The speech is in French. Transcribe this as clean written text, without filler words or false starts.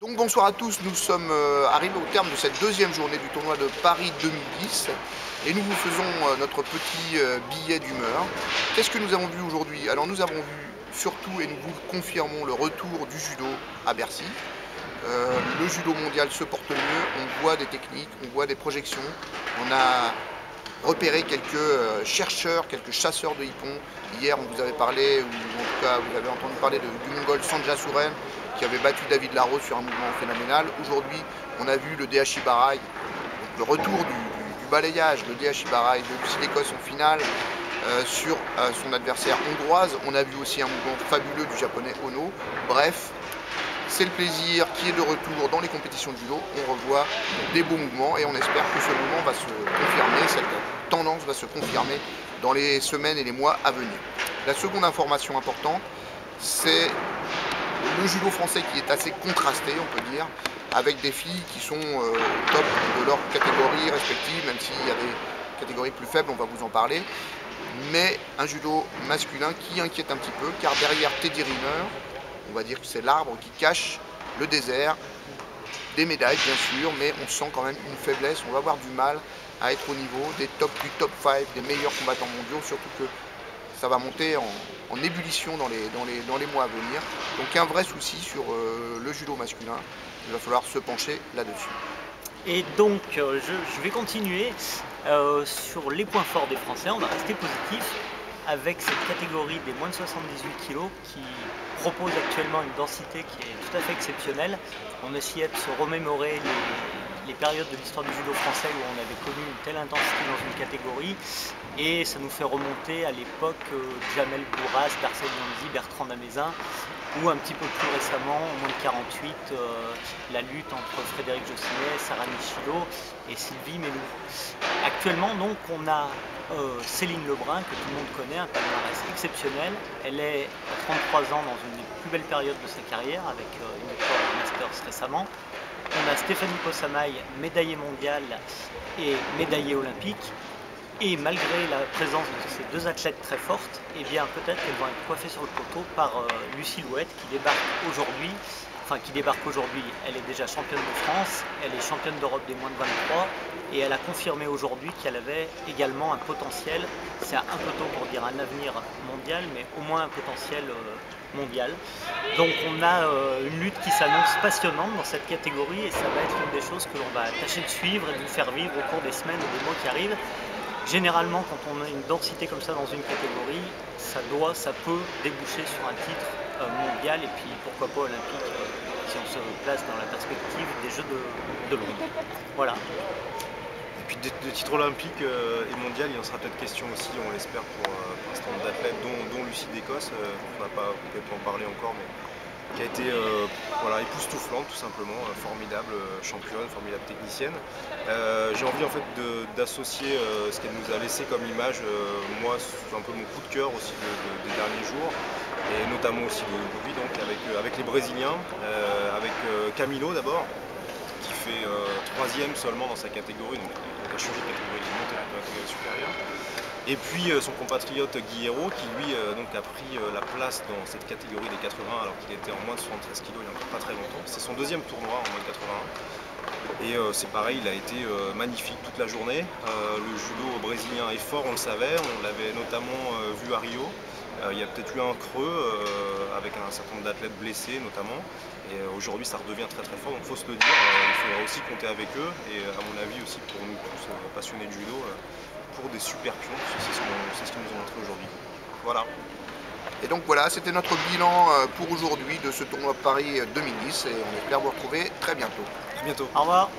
Donc bonsoir à tous, nous sommes arrivés au terme de cette deuxième journée du tournoi de Paris 2010 et nous vous faisons notre petit billet d'humeur. Qu'est-ce que nous avons vu aujourd'hui? Alors nous avons vu surtout, et nous vous le confirmons, le retour du judo à Bercy. Le judo mondial se porte mieux, on voit des techniques, on voit des projections, on a repéré quelques chercheurs, quelques chasseurs de hippon. Hier, on vous avait parlé, ou en tout cas, vous avez entendu parler du Mongol Sanja Suren, qui avait battu David Larose sur un mouvement phénoménal. Aujourd'hui, on a vu le DHI Barai, le retour du balayage, le DHI Barai de Lucie d'Écosse en finale sur son adversaire hongroise. On a vu aussi un mouvement fabuleux du japonais Ono. Bref, c'est le plaisir qui est de retour dans les compétitions de judo. On revoit des beaux mouvements et on espère que ce mouvement va se confirmer, cette tendance va se confirmer dans les semaines et les mois à venir. La seconde information importante, c'est le judo français qui est assez contrasté, on peut dire, avec des filles qui sont au top de leur catégorie respective, même s'il y a des catégories plus faibles, on va vous en parler. Mais un judo masculin qui inquiète un petit peu, car derrière Teddy Riner, on va dire que c'est l'arbre qui cache le désert, des médailles bien sûr, mais on sent quand même une faiblesse, on va avoir du mal à être au niveau des top du top 5, des meilleurs combattants mondiaux, surtout que ça va monter en ébullition dans les mois à venir. Donc un vrai souci sur le judo masculin, il va falloir se pencher là-dessus. Et donc je vais continuer sur les points forts des Français, on va rester positif avec cette catégorie des moins de 78 kg qui propose actuellement une densité qui est tout à fait exceptionnelle. On essayait de se remémorer les périodes de l'histoire du judo français où on avait connu une telle intensité dans une catégorie et ça nous fait remonter à l'époque Jamel Bourras, Darcel Yanzi, Bertrand Damezin ou un petit peu plus récemment, au moins de 48, la lutte entre Frédéric Jossinet, Sarah Nishilo et Sylvie Melou. Actuellement donc on a Céline Lebrun, que tout le monde connaît, un palmarès exceptionnel. Elle est à 33 ans dans une des plus belles périodes de sa carrière, avec une victoire de Masters récemment. On a Stéphanie Possamaille, médaillée mondiale et médaillée olympique. Et malgré la présence de ces deux athlètes très fortes, eh bien peut-être qu'elles vont être coiffées sur le poteau par Lucie Louette qui débarque aujourd'hui. Enfin, qui débarque aujourd'hui, elle est déjà championne de France, elle est championne d'Europe des moins de 23 et elle a confirmé aujourd'hui qu'elle avait également un potentiel, c'est un peu tôt pour dire un avenir mondial, mais au moins un potentiel mondial. Donc on a une lutte qui s'annonce passionnante dans cette catégorie et ça va être une des choses que l'on va tâcher de suivre et de vous faire vivre au cours des semaines et des mois qui arrivent. Généralement, quand on a une densité comme ça dans une catégorie, ça peut déboucher sur un titre mondial et puis pourquoi pas olympique si on se place dans la perspective des Jeux de Londres. Voilà. Et puis de titres olympiques et mondial, il en sera peut-être question aussi, on l'espère, pour un certain nombre d'athlètes, dont Lucie d'Écosse, on n'a pas complètement parlé encore, mais qui a été voilà, époustouflante tout simplement, formidable championne, formidable technicienne. J'ai envie en fait d'associer ce qu'elle nous a laissé comme image, moi c'est un peu mon coup de cœur aussi des derniers jours, et notamment aussi d'aujourd'hui donc avec les Brésiliens, avec Camilo d'abord, qui fait troisième seulement dans sa catégorie, donc il a changé de catégorie, il est monté à la catégorie supérieure. Et puis son compatriote Guy Hérault qui lui donc a pris la place dans cette catégorie des 80 alors qu'il était en moins de 73 kg il n'y a encore pas très longtemps. C'est son deuxième tournoi en moins de 81. Et c'est pareil, il a été magnifique toute la journée. Le judo brésilien est fort, on le savait, on l'avait notamment vu à Rio. Il y a peut-être eu un creux avec un certain nombre d'athlètes blessés notamment. Et aujourd'hui ça redevient très très fort, donc il faut se le dire, il faudra aussi compter avec eux. Et à mon avis aussi pour nous tous passionnés de judo, pour des super pions, c'est ce qu'ils nous ont montré aujourd'hui. Voilà. Et donc voilà, c'était notre bilan pour aujourd'hui de ce tournoi Paris 2010 et on espère vous retrouver très bientôt. À bientôt. Au revoir.